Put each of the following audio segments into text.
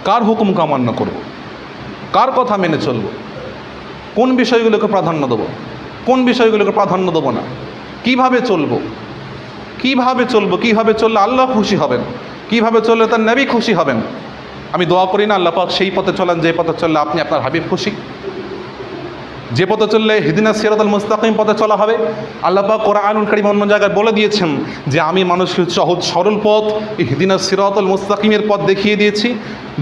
কার হুকুমকে অমান্য করব, কার কথা মেনে চলব, কোন বিষয়গুলোকে প্রাধান্য দেবো, কোন বিষয়গুলোকে প্রাধান্য দেবো না, কিভাবে চলবো, কিভাবে চলবো, কিভাবে চললে আল্লাহ খুশি হবেন, কিভাবে চললে তার নবী খুশি হবেন। আমি দোয়া করি না আল্লাহ পাক সেই পথে চলেন যে পথে চললে আপনি আপনার হাবিব খুশি, যে পথে চললে হিদিনাস সিরাতাল মুস্তাকিম পথে চলা হবে। আল্লাহ পাক কোরআনুল কারীম অন্য জায়গায় বলে দিয়েছেন যে আমি মানুষকে সহজ সরল পথ, হিদিনাস সিরাতাল মুস্তাকিমের পথ দেখিয়ে দিয়েছি,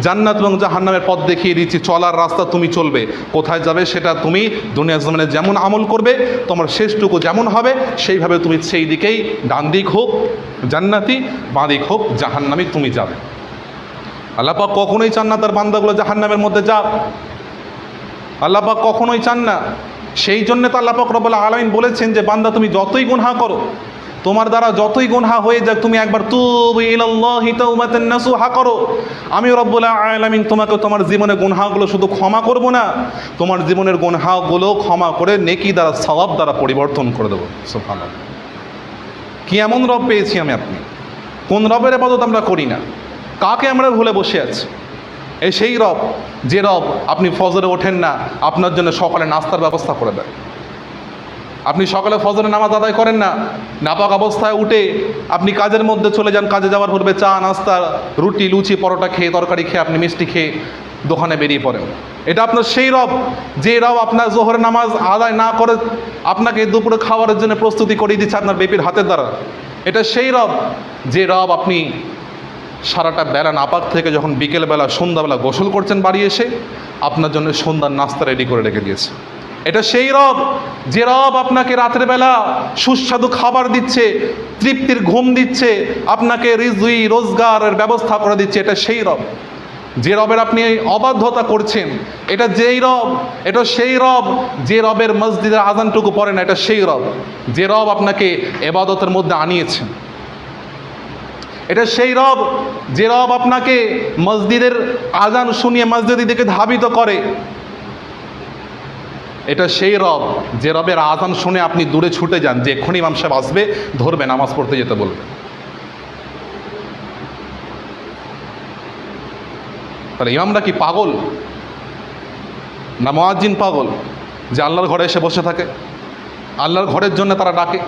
জান্নাত এবং জাহান্নামের পথ দেখিয়ে দিয়েছি। চলার রাস্তা তুমি চলবে, কোথায় যাবে সেটা তুমি দুনিয়া জমিনে যেমন আমল করবে, তোমার শেষটুকু যেমন হবে সেইভাবে তুমি সেই দিকেই, ডান দিক হোক জান্নাতি, বাঁ দিক হোক জাহান্নামী, তুমি যাবে। আল্লাহ পাক কখনোই চান না তার বান্দাগুলো জাহান্নামের মধ্যে যাক, আল্লাহ পাক কখনোই চান না। সেই জন্য তো আল্লাহ পাক রব্বুল আলামিন বলেছেন যে বান্দা তুমি যতই গুনাহ করো, তোমার দ্বারা যতই গুনাহ হয়ে যাক, তুমি একবার তুবু ইলাল্লাহি তাওবাতান নাসুহা করো, আমি রব্বুল আলামিন তোমাকে তোমার জীবনের গুনাহগুলো শুধু ক্ষমা করব না, তোমার জীবনের গুনাহগুলো ক্ষমা করে নেকি দ্বারা, সওয়াব দ্বারা পরিবর্তন করে দেবো। সুবহানাল্লাহ, কি এমন রব পেয়েছি আমি আপনি? কোন রবের ইবাদত আমরা করি না? কাকে আমরা ভুলে বসে আছি? এই সেই রব, যে রব আপনি ফজরে ওঠেন না, আপনার জন্য সকালে নাস্তার ব্যবস্থা করে দেন। আপনি সকালে ফজরে নামাজ আদায় করেন না, নাপাক অবস্থায় উঠে আপনি কাজের মধ্যে চলে যান, কাজে যাওয়ার পূর্বে চা নাস্তা, রুটি লুচি পরোটা খেয়ে, তরকারি খেয়ে, আপনি মিষ্টি খেয়ে দোকানে বেরিয়ে পড়েন। এটা আপনার সেই রব, যে রব আপনার জোহরের নামাজ আদায় না করে আপনাকে দুপুরে খাবারের জন্য প্রস্তুতি করিয়ে দিচ্ছে আপনার বেপির হাতের দ্বারা। এটা সেই রব, যে রব আপনি সারাটা বেলা নাপাক থেকে যখন বিকেলবেলা সন্ধ্যাবেলা গোসল করছেন বাড়ি এসে, আপনার জন্য সন্ধ্যার নাস্তা রেডি করে রেখে দিয়েছে। এটা সেই রব, যে রব আপনাকে রাতের বেলা সুস্বাদু খাবার দিচ্ছে, তৃপ্তির ঘুম দিচ্ছে, আপনাকে রিজুই রোজগারের ব্যবস্থা করে দিচ্ছে। এটা সেই রব, যে রবের আপনি অবাধ্যতা করছেন। এটা যেই রব, এটা সেই রব, যে রবের মসজিদের আজানটুকু পড়ে না। এটা সেই রব, যে রব আপনাকে ইবাদতের মধ্যে আনিয়েছেন। এটা সেই রব, যে রব আপনাকে মসজিদের আজান শুনিয়ে মসজিদের দিকে ধাবিত করে। এটা সেই রব, যে রবের আজান শুনে আপনি দূরে ছুটে যান, যে এক্ষুনি ইমাম সাহেব আসবে, ধরবে, নামাজ পড়তে যেতে বলবে। তাহলে ইমামরা কি পাগল না মুয়াজ্জিন পাগল যে আল্লাহর ঘরে এসে বসে থাকে, আল্লাহর ঘরের জন্য তারা ডাকে?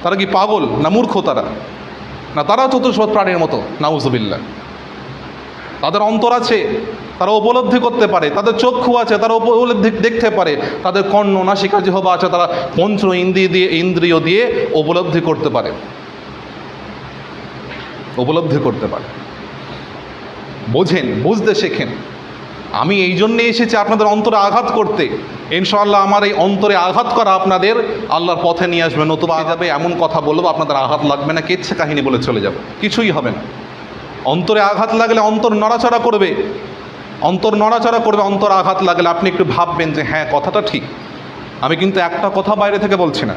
তারা কি পাগল না মূর্খ? তারা না, তারা চতুষ্পদ প্রাণীর মতো, নাউজুবিল্লাহ। তাদের অন্তর আছে, তারা উপলব্ধি করতে পারে, তাদের চক্ষু আছে, তারা উপলব্ধি দেখতে পারে, তাদের কর্ণ নাসিকা জিহ্বা আছে, তারা পঞ্চ ইন্দ্রিয় দিয়ে উপলব্ধি করতে পারে, উপলব্ধি করতে পারে। বোঝেন, বুঝতে শেখেন। আমি এই জন্যে এসেছি আপনাদের অন্তরে আঘাত করতে। ইনশাআল্লাহ আমার এই অন্তরে আঘাত করা আপনাদের আল্লাহর পথে নিয়ে আসবে। নতুবা যাবে এমন কথা বলবো আপনাদের আঘাত লাগবে না, কেচ্ছে কাহিনী বলে চলে যাবে, কিছুই হবে না। অন্তরে আঘাত লাগলে অন্তর নড়াচড়া করবে, অন্তর নড়াচড়া করবে। অন্তর আঘাত লাগলে আপনি একটু ভাববেন যে হ্যাঁ, কথাটা ঠিক। আমি কিন্তু একটা কথা বাইরে থেকে বলছি না,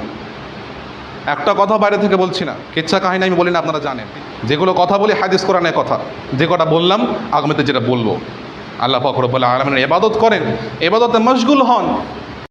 একটা কথা বাইরে থেকে বলছি না, কেচ্ছা কাহিনী আমি বলি না, আপনারা জানেন। যেগুলো কথা বলি হাদিস কোরআনের কথা, যে কটা বললাম আগামীতে যেটা বলবো। আল্লাহ পাক রব্বুল আলামিনের ইবাদত করেন, ইবাদতে মশগুল হন।